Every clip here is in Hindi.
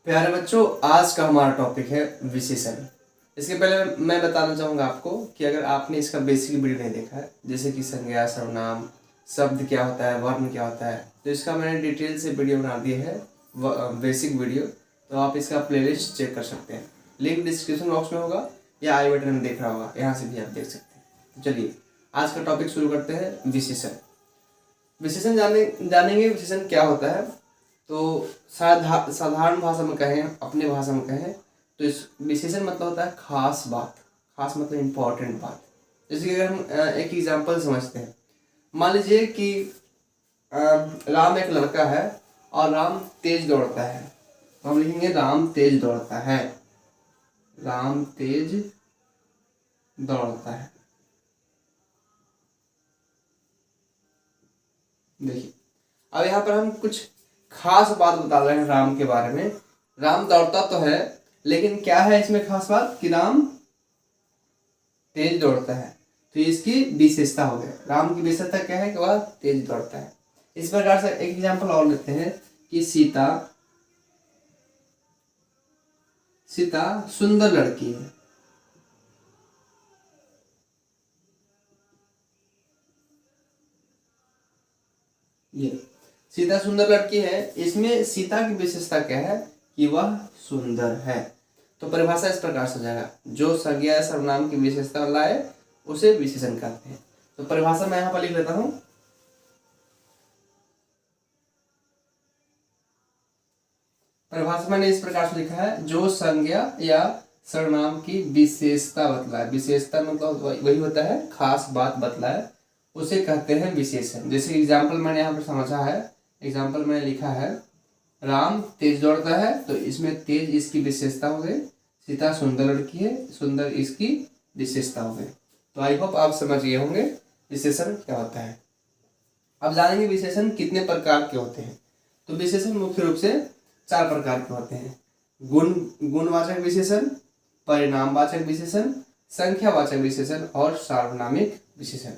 प्यारे बच्चों, आज का हमारा टॉपिक है विशेषण। इसके पहले मैं बताना चाहूँगा आपको कि अगर आपने इसका बेसिक वीडियो नहीं देखा है, जैसे कि संज्ञा, सर्वनाम, शब्द क्या होता है, वर्ण क्या होता है, तो इसका मैंने डिटेल से वीडियो बना दिया है, बेसिक वीडियो। तो आप इसका प्लेलिस्ट चेक कर सकते हैं, लिंक डिस्क्रिप्शन बॉक्स में होगा या आई बटन में देख रहा होगा, यहाँ से भी आप देख सकते हैं। तो चलिए आज का टॉपिक शुरू करते हैं। विशेषण जानेंगे विशेषण क्या होता है। तो साधारण भाषा में कहें, अपने भाषा में कहें तो इस विशेषण मतलब होता है खास बात। खास मतलब इम्पोर्टेंट बात। जैसे कि अगर हम एक एग्जांपल समझते हैं, मान लीजिए कि राम एक लड़का है और राम तेज दौड़ता है, तो हम लिखेंगे राम तेज दौड़ता है। राम तेज दौड़ता है। देखिए, अब यहाँ पर हम कुछ खास बात बता रहे हैं राम के बारे में। राम दौड़ता तो है, लेकिन क्या है इसमें खास बात कि राम तेज दौड़ता है। तो इसकी विशेषता हो गई। राम की विशेषता क्या है कि वह तेज दौड़ता है। इस प्रकार से एक एग्जांपल और लेते हैं कि सीता सुंदर लड़की है। ये सीता सुंदर लड़की है। इसमें सीता की विशेषता क्या है कि वह सुंदर है। तो परिभाषा इस प्रकार से हो जाएगा, जो संज्ञा या सर्वनाम की विशेषता लाए उसे विशेषण कहते हैं। तो परिभाषा मैं यहाँ पर लिख लेता हूँ। परिभाषा मैंने इस प्रकार से लिखा है, जो संज्ञा या सर्वनाम की विशेषता बतलाए। विशेषता मतलब वही होता है खास बात बतलाए, उसे कहते हैं विशेषण। जैसे एग्जाम्पल मैंने यहाँ पर समझा है, एग्जाम्पल मैंने लिखा है राम तेज दौड़ता है, तो इसमें तेज इसकी विशेषता हो गई। सीता सुंदर लड़की है, सुंदर इसकी विशेषता हो गई। तो आई होप आप समझ गए होंगे विशेषण क्या होता है। अब जानेंगे विशेषण कितने प्रकार के होते हैं। तो विशेषण मुख्य रूप से 4 प्रकार के होते हैं। गुणवाचक विशेषण, परिणामवाचक विशेषण, संख्यावाचक विशेषण और सार्वनामिक विशेषण।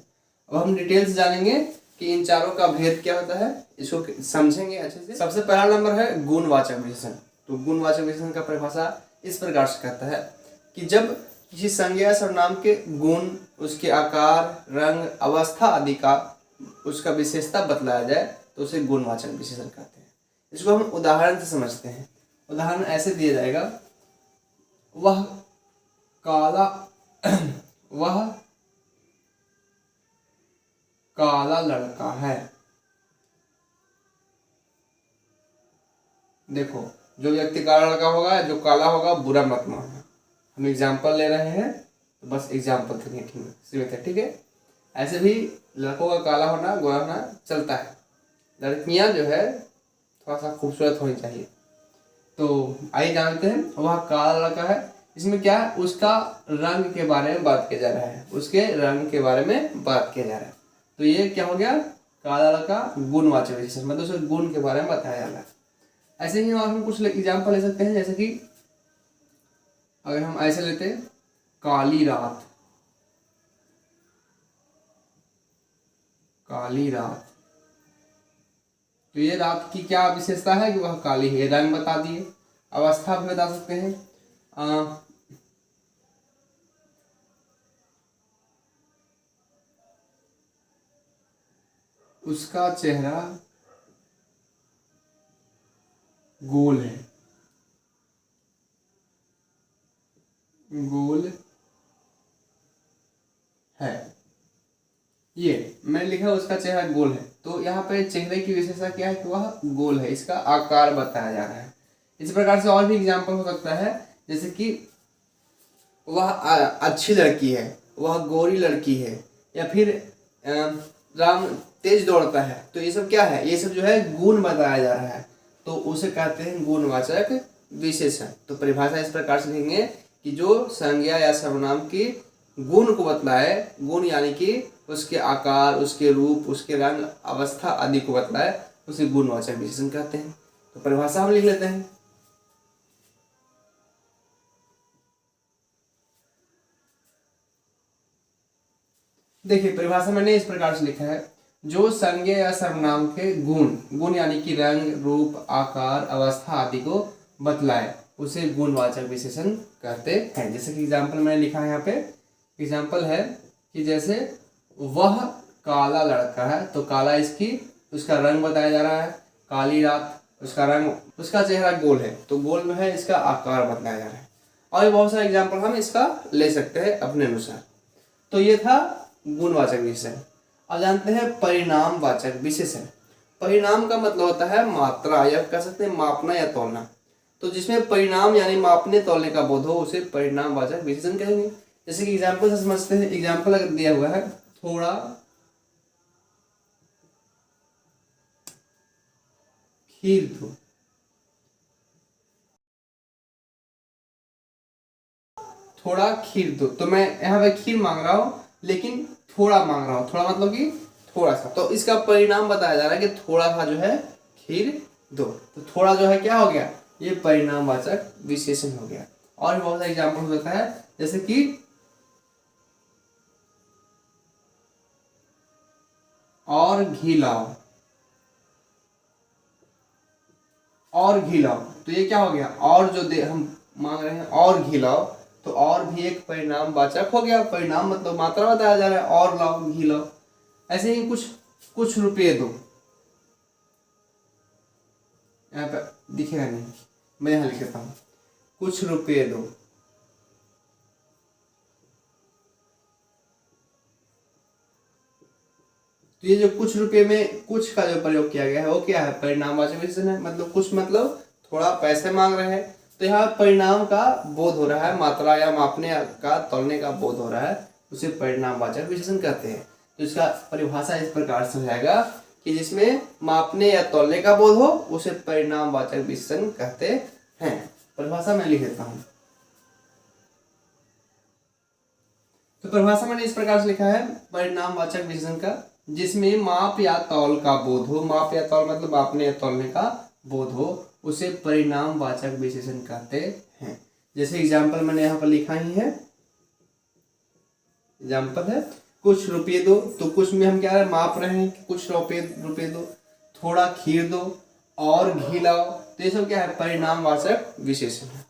अब हम डिटेल्स जानेंगे कि इन चारों का भेद क्या होता है, इसको समझेंगे अच्छे से। सबसे पहला नंबर है गुणवाचक विशेषण। तो गुणवाचक विशेषण का परिभाषा इस प्रकार से कहता है कि जब किसी संज्ञा सर्वनाम के गुण, उसके आकार, रंग, अवस्था आदि का उसका विशेषता बतलाया जाए तो उसे गुणवाचक विशेषण कहते हैं। इसको हम उदाहरण से समझते हैं। उदाहरण ऐसे दिया जाएगा, वह काला लड़का है। देखो, जो व्यक्ति काला लड़का होगा, जो काला होगा, बुरा मत मानना। हम एग्जाम्पल ले रहे हैं तो बस एग्जाम्पल के लिए सीमित है, ठीक है। ऐसे भी लड़कों का काला होना, गोरा होना चलता है। लड़कियां जो है थोड़ा सा खूबसूरत होनी चाहिए। तो आइए जानते हैं, वह काला लड़का है। इसमें क्या है, उसका रंग के बारे में बात किया जा रहा है। उसके रंग के बारे में बात किया जा रहा है। तो ये क्या हो गया, काला लड़का गुणवाचक विशेषण, मतलब उसके गुण के बारे में बताया जा रहा है। ऐसे ही और हम कुछ एग्जाम्पल ले सकते हैं। जैसे कि अगर हम ऐसे लेते हैं, काली रात। काली रात, तो ये रात की क्या विशेषता है कि वह काली है, रंग बता दिए। अवस्था भी बता सकते हैं, उसका चेहरा गोल है। गोल है, ये मैंने लिखा उसका चेहरा गोल है। तो यहाँ पे चेहरे की विशेषता क्या है कि वह गोल है, इसका आकार बताया जा रहा है। इस प्रकार से और भी एग्जाम्पल हो सकता है, जैसे कि वह अच्छी लड़की है, वह गोरी लड़की है, या फिर राम तेज दौड़ता है। तो ये सब क्या है, ये सब जो है गुण बताया जा रहा है, तो उसे कहते हैं गुणवाचक विशेषण। तो परिभाषा इस प्रकार से लिखेंगे कि जो संज्ञा या सर्वनाम की गुण को बतलाए, गुण यानी कि उसके आकार, उसके रूप, उसके रंग, अवस्था आदि को बतलाए, उसे गुणवाचक विशेषण कहते हैं। तो परिभाषा हम लिख लेते हैं। देखिए, परिभाषा मैंने इस प्रकार से लिखा है, जो संज्ञा या सर्वनाम के गुण यानी कि रंग, रूप, आकार, अवस्था आदि को बतलाए उसे गुणवाचक विशेषण कहते हैं। जैसे कि एग्जाम्पल मैंने लिखा है यहाँ पे, एग्जाम्पल है कि जैसे वह काला लड़का है, तो काला इसकी उसका रंग बताया जा रहा है, काली रात उसका रंग, उसका चेहरा गोल है तो गोल में है, इसका आकार बताया जा रहा है। और बहुत सारे एग्जाम्पल हम इसका ले सकते हैं अपने अनुसार। तो ये था गुणवाचक विशेषण। अब जानते हैं परिणामवाचक विशेषण। परिणाम का मतलब होता है मात्रा, या कह सकते हैं मापना या तौलना। तो जिसमें परिणाम यानी मापने तौलने का बोध हो उसे परिणामवाचक विशेषण कहेंगे। जैसे कि एग्जाम्पल से समझते हैं। एग्जाम्पल अगर दिया हुआ है थोड़ा खीर दो, थोड़ा खीर दो, तो मैं यहाँ पे खीर मांग रहा हूँ लेकिन थोड़ा मांग रहा हूँ। थोड़ा मतलब कि थोड़ा सा, तो इसका परिणाम बताया जा रहा है कि थोड़ा सा जो है खीर दो। तो थोड़ा जो है क्या हो गया, ये परिणामवाचक विशेषण हो गया। और भी बहुत सारे एग्जाम्पल हो सकता है, जैसे कि और घी लाओ, और घी लाओ, तो ये क्या हो गया, और जो दे हम मांग रहे हैं और घी लाओ, तो और भी एक परिणामवाचक हो गया। परिणाम मतलब मात्रा बताया जा रहा है, और लाओ घी लाओ। ऐसे ही कुछ कुछ रुपये दो, यहाँ पे दिखेगा नहीं, मैं यहाँ लिख देता हूँ, कुछ रुपये दो। तो ये जो कुछ रुपये में कुछ का जो प्रयोग किया गया है वो क्या है, परिणामवाचक विशेषण है। मतलब कुछ मतलब थोड़ा पैसे मांग रहे हैं, तो यहाँ परिणाम का बोध हो रहा है, मात्रा या मापने का तौलने का बोध हो रहा है, उसे परिणामवाचक विशेषण कहते हैं। तो इसका परिभाषा इस प्रकार से हो जाएगा कि जिसमें मापने या तौलने का बोध हो उसे परिणामवाचक विशेषण कहते हैं। परिभाषा मैं लिख देता हूँ। तो परिभाषा मैंने इस प्रकार से लिखा है परिणामवाचक विशेषण का, जिसमें माप या तौल का बोध हो, माप या तौल मतलब मापने या तौलने का बोध हो, उसे परिणामवाचक विशेषण कहते हैं। जैसे एग्जाम्पल मैंने यहाँ पर लिखा ही है, एग्जाम्पल है कुछ रुपये दो, तो कुछ में हम क्या है माप रहे हैं कि कुछ रुपये दो, थोड़ा खीर दो, और घी लाओ, तो ये सब क्या है परिणामवाचक विशेषण है।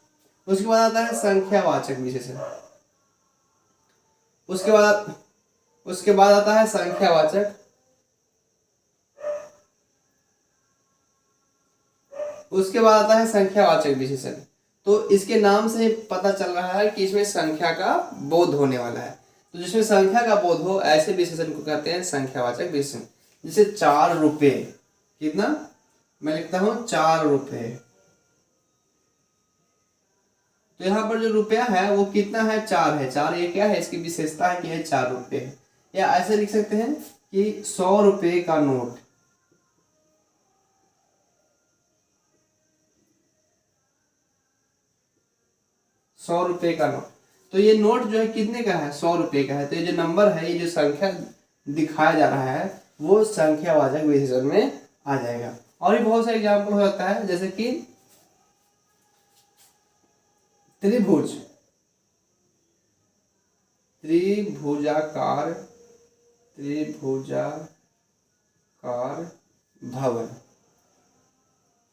उसके बाद आता है संख्यावाचक विशेषण। उसके बाद आता है संख्यावाचक। उसके बाद आता है संख्यावाचक विशेषण। तो इसके नाम से पता चल रहा है कि इसमें संख्या का बोध होने वाला है। तो जिसमें संख्या का बोध हो ऐसे विशेषण को कहते हैं संख्यावाचक विशेषण। जैसे 4 रुपये, कितना, मैं लिखता हूं 4 रुपये, तो यहाँ पर जो रुपया है वो कितना है, 4 है। 4 ये क्या है, इसकी विशेषता है कि ये 4 रुपये है। या ऐसे लिख सकते हैं कि 100 रुपये का नोट, का नोट, तो ये नोट जो है कितने का है, 100 रुपये का है। तो ये जो नंबर है, ये जो संख्या दिखाया जा रहा है वो संख्यावाचक विशेषण में आ जाएगा। और भी बहुत सारे एग्जाम्पल हो जाता है, जैसे कि त्रिभुज, त्रिभुजाकार भवन,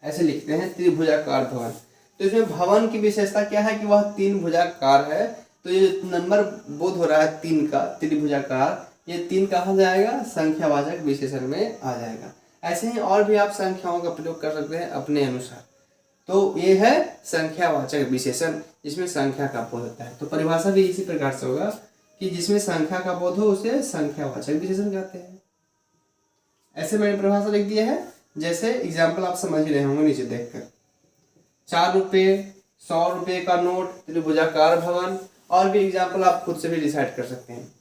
ऐसे लिखते हैं त्रिभुजाकार भवन। तो इसमें भवन की विशेषता क्या है कि वह 3 भुजाकार है। तो ये नंबर बोध हो रहा है 3 का, त्रिभुजाकार, ये 3 कहाँ जाएगा, संख्यावाचक विशेषण में आ जाएगा। ऐसे ही और भी आप संख्याओं का प्रयोग कर सकते हैं अपने अनुसार। तो ये है संख्यावाचक विशेषण, जिसमें संख्या का बोध होता है। तो परिभाषा भी इसी प्रकार से होगा कि जिसमें संख्या का बोध हो उसे संख्यावाचक विशेषण कहते हैं। ऐसे मैंने परिभाषा लिख दिया है, जैसे एग्जाम्पल आप समझ ही रहे होंगे नीचे देखकर। 4 रुपये, 100 रुपये का नोट, त्रिभुजाकार भवन, और भी एग्जाम्पल आप खुद से भी डिसाइड कर सकते हैं।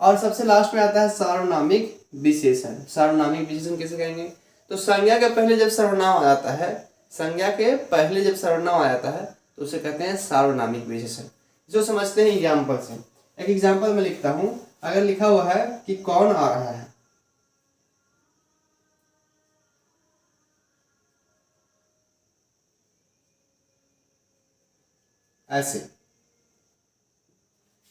और सबसे लास्ट में आता है सार्वनामिक विशेषण। सार्वनामिक विशेषण कैसे कहेंगे, तो संज्ञा के पहले जब सर्वनाम आ जाता है, संज्ञा के पहले जब सर्वनाम आ जाता है तो उसे कहते हैं सार्वनामिक विशेषण। जो समझते हैं एग्जाम्पल से। एक एग्जाम्पल में लिखता हूं, अगर लिखा हुआ है कि कौन आ रहा है, ऐसे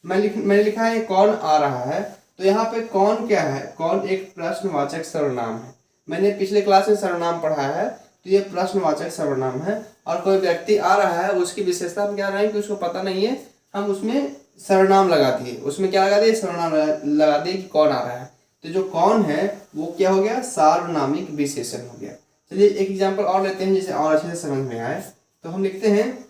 मैंने लिखा है कौन आ रहा है, तो यहाँ पे कौन क्या है, कौन एक प्रश्नवाचक सर्वनाम है। मैंने पिछले क्लास में सर्वनाम पढ़ा है, तो ये प्रश्नवाचक सर्वनाम है। और कोई व्यक्ति आ रहा है, उसकी विशेषता हम क्या रहे हैं कि उसको पता नहीं है, हम उसमें सर्वनाम लगा दिए, उसमें क्या लगा दिए, सर्वनाम लगा दिए कि कौन आ रहा है। तो जो कौन है वो क्या हो गया, सार्वनामिक विशेषण हो गया। चलिए एक एग्जांपल और लेते हैं जिसे और अच्छे से समझ में आए। तो हम लिखते हैं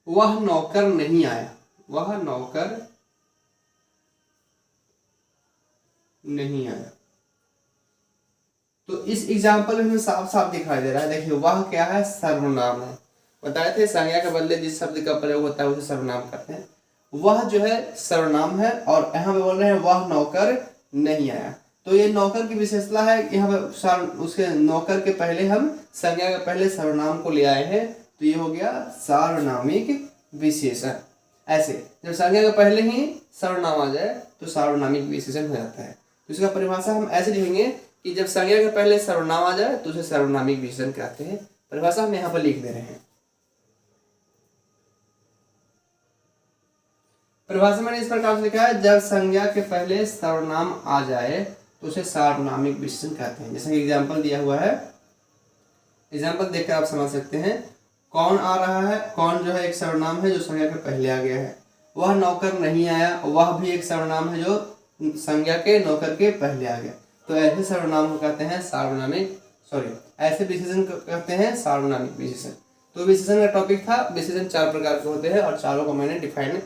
वह नौकर नहीं आया, वह नौकर नहीं आया। तो इस एग्जाम्पल में हमें साफ साफ दिखाई दे रहा है, देखिए वह क्या है, सर्वनाम है। बताए थे संज्ञा के बदले जिस शब्द का प्रयोग होता है उसे सर्वनाम कहते हैं। वह जो है सर्वनाम है और यहाँ पे बोल रहे हैं वह नौकर नहीं आया। तो ये नौकर की विशेषता है, यहाँ पे उसके नौकर के पहले हम संज्ञा के पहले सर्वनाम को ले आए हैं, तो ये हो गया सार्वनामिक विशेषण। ऐसे जब संज्ञा के पहले ही सर्वनाम आ जाए तो सार्वनामिक विशेषण हो जाता है। तो इसका परिभाषा हम ऐसे लिखेंगे कि जब संज्ञा के पहले सर्वनाम आ जाए तो उसे सार्वनामिक विशेषण कहते हैं। परिभाषा हम यहाँ पर लिख दे रहे हैं। परिभाषा मैंने इस प्रकार से लिखा है, जब संज्ञा के पहले सर्वनाम आ जाए तो उसे सार्वनामिक विशेषण कहते हैं। जैसे एग्जाम्पल दिया हुआ है, एग्जाम्पल देखकर आप समझ सकते हैं। कौन आ रहा है, कौन जो है एक सर्वनाम है जो संज्ञा के पहले आ गया है। वह नौकर नहीं आया, वह भी एक सर्वनाम है जो संज्ञा के नौकर के पहले आ गया। तो ऐसे सर्वनाम को कहते हैं सार्वनामिक, ऐसे विशेषण कहते हैं सार्वनामिक विशेषण। तो विशेषण का टॉपिक था, विशेषण 4 प्रकार के होते हैं और चारों को मैंने डिफाइन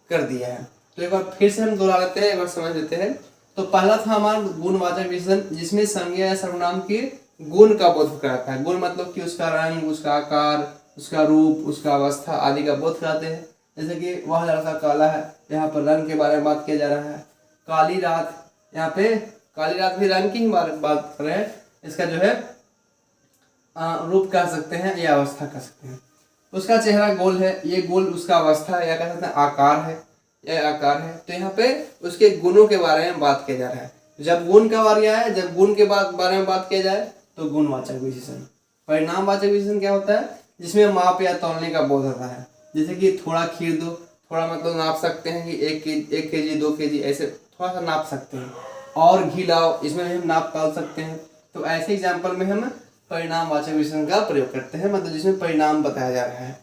कर दिया है। तो एक बार फिर से हम दोहरा लेते हैं, एक बार समझ लेते हैं। तो पहला था हमारा गुणवाचक विशेषण, जिसमें संज्ञा या सर्वनाम के गुण का बोध कराता है। गुण मतलब कि उसका रंग, उसका आकार, उसका रूप, उसका अवस्था आदि का बोध कराते हैं। जैसे कि वह लड़का काला है, यहाँ पर रंग के बारे में बात किया जा रहा है। काली रात, यहाँ पे काली रात भी रंग की ही बात कर रहे हैं। इसका जो है रूप कह सकते हैं या अवस्था कह सकते हैं। उसका चेहरा गोल है, ये गोल उसका अवस्था है या कह सकते हैं आकार है, यह आकार है। तो यहाँ पे उसके गुणों के बारे में बात किया जा रहा है। जब गुण का बारे आए, जब गुण के बारे में बात किया जाए तो गुणवाचक विशेषण। परिणामवाचक विशेषण क्या होता है, जिसमें माप या तौलने का बोध होता है। जैसे कि थोड़ा खीर दो, थोड़ा मतलब नाप सकते हैं कि 1 केजी 2 केजी, ऐसे थोड़ा सा नाप सकते हैं। और घी लाओ, इसमें भी हम नाप तौल सकते हैं। तो ऐसे एग्जाम्पल में हम परिणामवाचक विशेषण का प्रयोग करते हैं, मतलब जिसमें परिणाम बताया जा रहा है।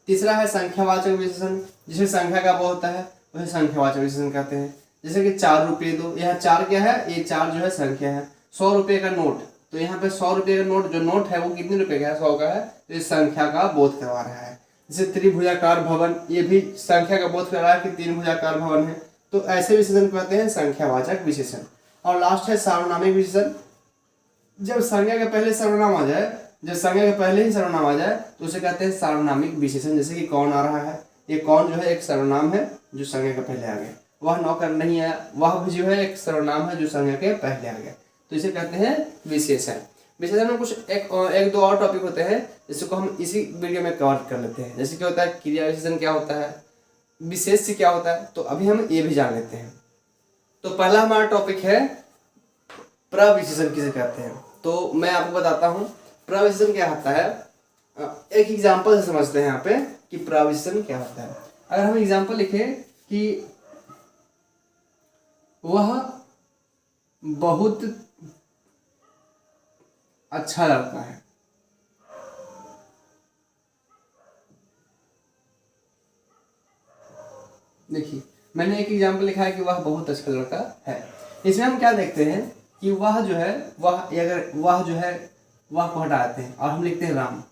तीसरा है संख्यावाचक विशेषण, जिसमें संख्या का बोध होता है, उसे संख्यावाचक विशेषण कहते हैं। जैसे कि 4 रुपये दो, यह 4 क्या है, ये 4 जो है संख्या है। 100 रुपये का नोट, तो यहाँ पे 100 रुपये का नोट, जो नोट है वो कितने रुपए का है, 100 का है, तो ये संख्या का बोध करवा रहा है। जैसे त्रिभुजाकार भवन, ये भी संख्या का बोध कर रहा है कि 3 भुजाकार भवन है। तो ऐसे विशेषण कहते हैं संख्यावाचक विशेषण। और लास्ट है सार्वनामिक विशेषण। जब संज्ञा के पहले सर्वनाम आ जाए, जब संज्ञा के पहले ही सर्वनाम आ जाए तो उसे कहते हैं सार्वनामिक विशेषण। जैसे कि कौन आ रहा है, ये कौन जो है एक सर्वनाम है जो संज्ञा के पहले आ गया। वह नौकर नहीं आया, वह भी जो है एक सर्वनाम है जो संज्ञा के पहले आ गया। तो इसे कहते हैं विशेषण। विशेषण में कुछ एक दो और टॉपिक होते हैं जिसको हम इसी वीडियो में कवर कर लेते हैं। जैसे क्या होता है, क्रिया विशेषण क्या होता है, विशेष्य क्या होता है, तो अभी हम ये भी जान लेते हैं। तो पहला हमारा टॉपिक है प्रविशेषण किसे कहते हैं। तो मैं आपको बताता हूँ प्रविशेषण क्या होता है। एक एग्जाम्पल से समझते हैं यहाँ पे कि प्रविशेषण क्या होता है। अगर हम एग्जाम्पल लिखें कि वह बहुत अच्छा लड़का है, देखिए मैंने एक एग्जाम्पल लिखा है कि वह बहुत अच्छा लड़का है। इसमें हम क्या देखते हैं कि वह जो है, अगर वह जो है वह को हटाते हैं और हम लिखते हैं राम।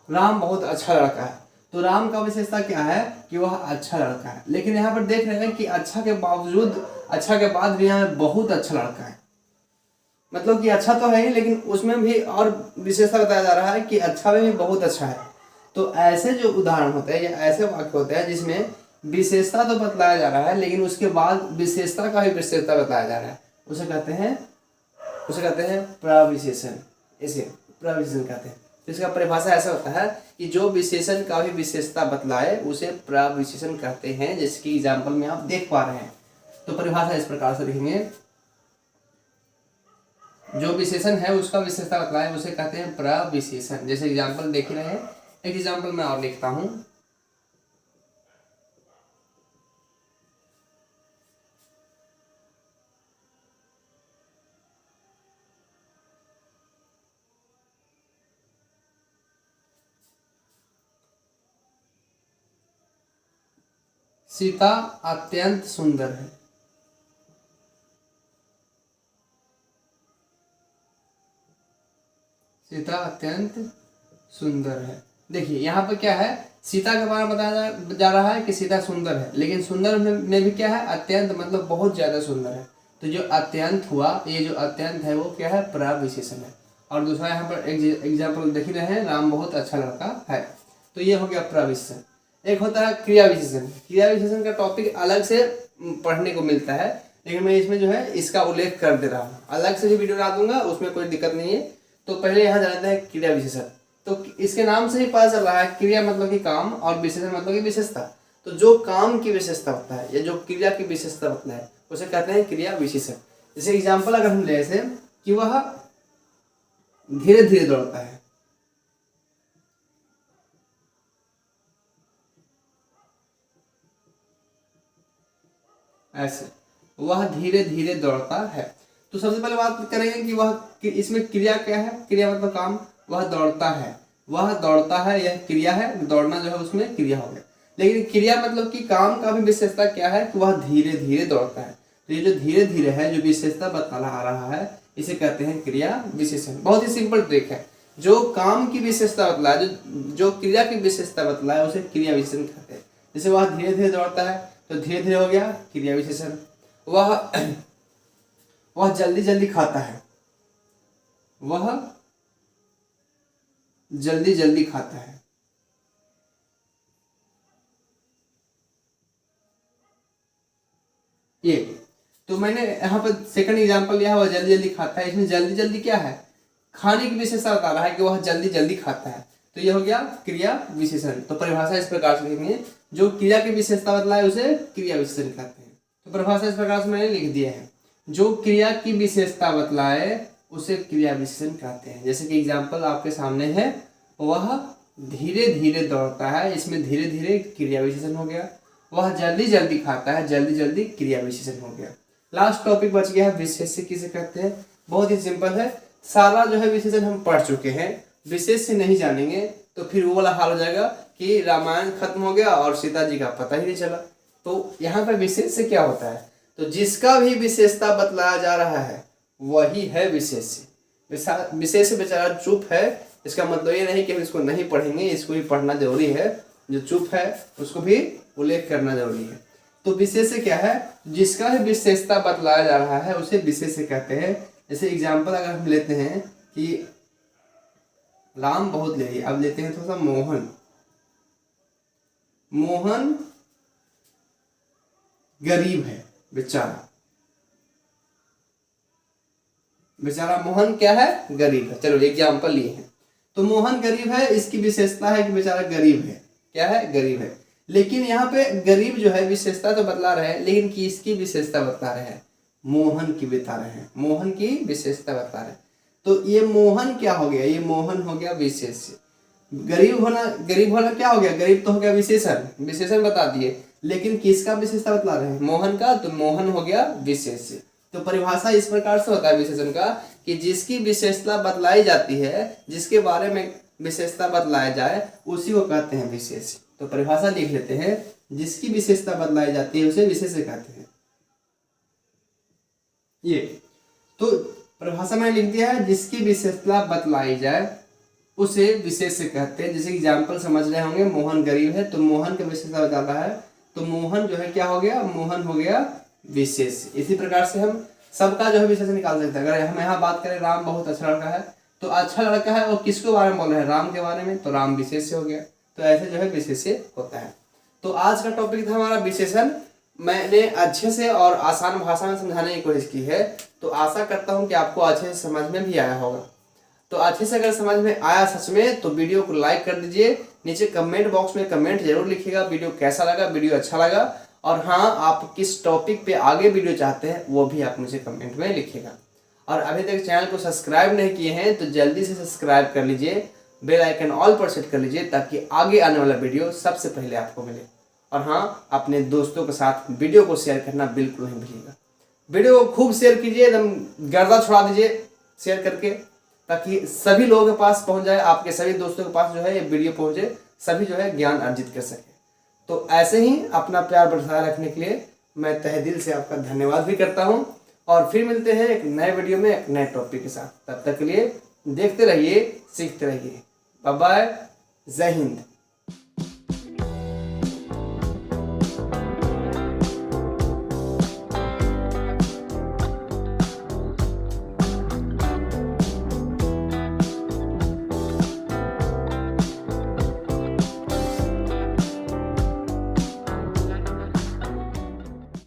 राम बहुत अच्छा लड़का है। तो राम का विशेषता क्या है कि वह अच्छा लड़का है। लेकिन यहाँ पर देख रहे हैं कि अच्छा के बावजूद, अच्छा के बाद भी यहाँ बहुत अच्छा लड़का है। मतलब कि अच्छा तो है ही, लेकिन उसमें भी और विशेषता बताया जा रहा है कि अच्छा में भी बहुत अच्छा है। तो ऐसे जो उदाहरण होते हैं या ऐसे वाक्य होते हैं जिसमें विशेषता तो बतलाया जा रहा है लेकिन उसके बाद विशेषता का भी विशेषता बताया जा रहा है, उसे कहते हैं प्रविशेषण। इसे प्रविशेषण कहते हैं। तो इसका परिभाषा ऐसा होता है कि जो विशेषण का भी विशेषता बतलाए उसे प्रविशेषण कहते हैं। जैसे कि एग्जाम्पल में आप देख पा रहे हैं। तो परिभाषा इस प्रकार से लिखेंगे, जो विशेषण है उसका विशेषता बतलाए उसे कहते हैं प्रविशेषण। जैसे एग्जाम्पल देख रहे हैं, एक एग्जाम्पल मैं और लिखता हूं। सीता अत्यंत सुंदर है। सीता अत्यंत सुंदर है। देखिए यहाँ पर क्या है, सीता के बारे में बताया जा रहा है कि सीता सुंदर है, लेकिन सुंदर में भी क्या है, अत्यंत मतलब बहुत ज्यादा सुंदर है। तो जो अत्यंत हुआ, ये जो अत्यंत है वो क्या है, प्रविशेषण है। और दूसरा यहाँ पर एग्जाम्पल देख ही रहे हैं, राम बहुत अच्छा लड़का है, तो ये हो गया प्रविशेषण। एक होता है क्रिया विशेषण। क्रिया विशेषण का टॉपिक अलग से पढ़ने को मिलता है, लेकिन मैं इसमें जो है इसका उल्लेख कर दे रहा हूँ, अलग से भी वीडियो बना दूंगा, उसमें कोई दिक्कत नहीं है। तो पहले यहाँ जानते हैं क्रिया विशेषण। तो इसके नाम से ही पता चल रहा है, क्रिया मतलब कि काम और विशेषण मतलब कि विशेषता। तो जो काम की विशेषता होता है या जो क्रिया की विशेषता होता है उसे कहते हैं क्रिया विशेषण। जैसे एग्जाम्पल अगर हम ले ऐसे कि वह धीरे धीरे दौड़ता है, ऐसे वह धीरे धीरे दौड़ता है। तो सबसे पहले बात करेंगे कि वह इसमें क्रिया क्या है। क्रिया मतलब काम, वह दौड़ता है, वह दौड़ता है, यह क्रिया है, दौड़ना जो है उसमें क्रिया हो गया। लेकिन क्रिया मतलब कि काम का भी विशेषता क्या है कि वह धीरे धीरे दौड़ता है। तो ये जो धीरे धीरे है, जो विशेषता बता रहा है, इसे कहते हैं क्रिया विशेषण। बहुत ही सिंपल ट्रिक है, जो काम की विशेषता बतलाए, जो क्रिया की विशेषता बतलाए उसे क्रिया विशेषण कहते हैं। जैसे वह धीरे धीरे दौड़ता है तो धीरे धीरे हो गया क्रिया विशेषण। वह जल्दी जल्दी खाता है, वह जल्दी जल्दी खाता है, ये। तो मैंने यहाँ पर सेकंड एग्जांपल लिया है, वह जल्दी जल्दी खाता है। इसमें जल्दी जल्दी क्या है, खाने की विशेषता बता रहा है कि वह जल्दी जल्दी खाता है, तो ये हो गया क्रिया विशेषण। तो परिभाषा इस प्रकार से लिखेंगे, जो क्रिया की विशेषता बतलाए उसे क्रिया विशेषण कहते हैं। तो परिभाषा इस प्रकार से मैंने लिख दिया है, जो क्रिया की विशेषता बतलाए उसे क्रिया विशेषण कहते हैं। जैसे कि एग्जाम्पल आपके सामने है, वह धीरे धीरे दौड़ता है, इसमें धीरे धीरे क्रिया विशेषण हो गया। वह जल्दी जल्दी खाता है, जल्दी जल्दी क्रिया विशेषण हो गया। लास्ट टॉपिक बच गया है विशेष्य किसे कहते हैं। बहुत ही सिंपल है, सारा जो है विशेषण हम पढ़ चुके हैं, विशेष से नहीं जानेंगे तो फिर वो वाला हाल हो जाएगा कि रामायण खत्म हो गया और सीता जी का पता ही नहीं चला। तो यहाँ पे विशेष से क्या होता है, तो जिसका भी विशेषता बतलाया जा रहा है वही है विशेष। विशेष बेचारा चुप है, इसका मतलब ये नहीं कि हम इसको नहीं पढ़ेंगे, इसको भी पढ़ना जरूरी है। जो चुप है उसको भी उल्लेख करना जरूरी है। तो विशेष क्या है, जिसका भी विशेषता बतलाया जा रहा है उसे विशेष कहते हैं। जैसे एग्जाम्पल अगर हम लेते हैं कि राम बहुत ले लिया, अब लेते हैं थोड़ा सा मोहन। मोहन गरीब है बेचारा, बेचारा मोहन क्या है, गरीब है। चलो एग्जाम्पल लिए हैं, तो मोहन गरीब है, इसकी विशेषता है कि बेचारा गरीब है। क्या है, गरीब है। लेकिन यहाँ पे गरीब जो है विशेषता तो बतला रहे हैं, लेकिन किसकी विशेषता बता रहे हैं, मोहन की बता रहे हैं, मोहन की विशेषता बता रहे हैं। तो ये मोहन क्या हो गया, ये मोहन हो गया विशेष्य। गरीब होना क्या हो गया, गरीब तो हो गया विशेषण, विशेषण बता दिए, लेकिन किसका विशेषता बतला रहे हैं, मोहन का, तो मोहन हो गया विशेष्य। तो परिभाषा इस प्रकार से होता है विशेषण का कि जिसकी विशेषता बतलाई जाती है, जिसके बारे में विशेषता बतलाया जाए उसी को कहते हैं विशेष। तो परिभाषा लिख लेते हैं, जिसकी विशेषता बतलाई जाती है उसे विशेष कहते हैं। ये तो परिभाषा में लिख दिया है, जिसकी विशेषता बतलाई जाए उसे विशेष कहते हैं। जैसे एग्जाम्पल समझ रहे होंगे, मोहन गरीब है तो मोहन की विशेषता बताता है, तो मोहन जो है क्या हो गया, मोहन हो गया विशेष। इसी प्रकार से हम सबका जो है विशेष निकाल सकते हैं। अगर हम यहाँ बात करें राम बहुत अच्छा लड़का है, तो अच्छा लड़का है और किसके बारे में बोल रहे हैं, राम के बारे में, तो राम विशेष हो गया। तो ऐसे जो है विशेष होता है। तो आज का टॉपिक था हमारा विशेषण। मैंने अच्छे से और आसान भाषा में समझाने की कोशिश की है, तो आशा करता हूँ कि आपको अच्छे से समझ में भी आया होगा। तो अच्छे से अगर समझ में आया सच में, तो वीडियो को लाइक कर दीजिए, नीचे कमेंट बॉक्स में कमेंट जरूर लिखिएगा, वीडियो कैसा लगा, वीडियो अच्छा लगा, और हाँ आप किस टॉपिक पे आगे वीडियो चाहते हैं वो भी आप मुझे कमेंट में लिखिएगा। और अभी तक चैनल को सब्सक्राइब नहीं किए हैं तो जल्दी से सब्सक्राइब कर लीजिए, बेल आइकन ऑल पर सेट कर लीजिए, ताकि आगे आने वाला वीडियो सबसे पहले आपको मिले। और हाँ, अपने दोस्तों के साथ वीडियो को शेयर करना बिल्कुल नहीं भूलिएगा। वीडियो को खूब शेयर कीजिए, एकदम गर्दा छुड़ा दीजिए शेयर करके, ताकि सभी लोगों के पास पहुंच जाए, आपके सभी दोस्तों के पास जो है ये वीडियो पहुंचे, सभी जो है ज्ञान अर्जित कर सके। तो ऐसे ही अपना प्यार बरकरार रखने के लिए मैं तहे दिल से आपका धन्यवाद भी करता हूँ। और फिर मिलते हैं एक नए वीडियो में एक नए टॉपिक के साथ। तब तक के लिए देखते रहिए, सीखते रहिए। बाय बाय, जय हिंद।